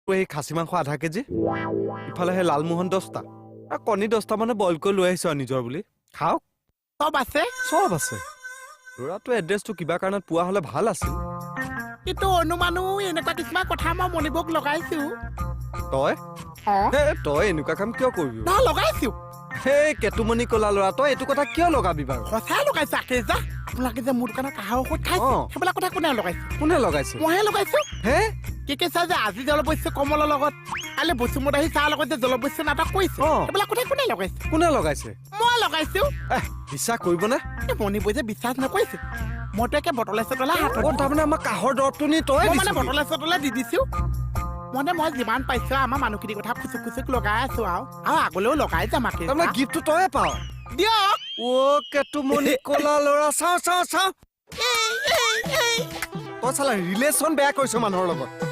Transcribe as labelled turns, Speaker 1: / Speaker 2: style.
Speaker 1: সেই খাচী মাংস আধা কেজি ইফালে সেই লালমোহন 10টা আৰু কণী 10টা মানে বইল কৰি লৈ আহিছো নিজৰ বুলি খাওক
Speaker 2: চব আছে
Speaker 1: চব আছে ল'ৰাটো এড্ৰেছটো কিবা কাৰণত পোৱা হলে ভাল আছিল
Speaker 2: কিন্তু অনুমানো এনেকুৱা কিছুমান কথা মই মনিবক লগাইছো
Speaker 1: তই তই এনেকুৱা কাম কিয় কৰিবি
Speaker 2: নহয় লগাইছো
Speaker 1: সেই কেতুমণি কলা ল'ৰা তই এইটো কথা কিয় লগাবি বাৰু
Speaker 2: সঁচাই লগাইছো আকেজা আপোনালোকে যে মোৰ দোকানত কাহৰ ঔষধ খাইছে সেইবিলাক কথা কোনে লগাইছে
Speaker 1: কোনে লগাইছে
Speaker 2: মইহে লগাইছো
Speaker 1: হে
Speaker 2: কি চাই যে আজি জলবস্য কমলৰ লগত কালি বসুমতাহী চাহৰ লগত যে জলবস্য নাটক কৰিছে সেইবিলাক কথা কোনে লগাইছে
Speaker 1: কোনে লগাইছে
Speaker 2: মই লগাইছো
Speaker 1: বিশ্বাস কৰিবনে
Speaker 2: মণিপুৰে যে বিশ্বাস নকৰিছে মইতো একে বটলে চটলে হাতত
Speaker 1: তাৰমানে আমাৰ কাহৰ দৰৱটো নি তই
Speaker 2: মানে বটলে চটলে দি দিছো মানে মই যিমান পাইছো আমাৰ মানুহখিনিৰ কথা খুচুক খুচুক লগাই আছো আৰু আগলৈও লগাই যাম আকে
Speaker 1: তাৰমানে গিফ্টটো তয়ে পাৱ
Speaker 2: দিয়ক
Speaker 1: কেতুমণি কলা ল'ৰা চাওঁ তই চালা ৰিলেশ্যন বেয়া কৰিছ মানুহৰ লগত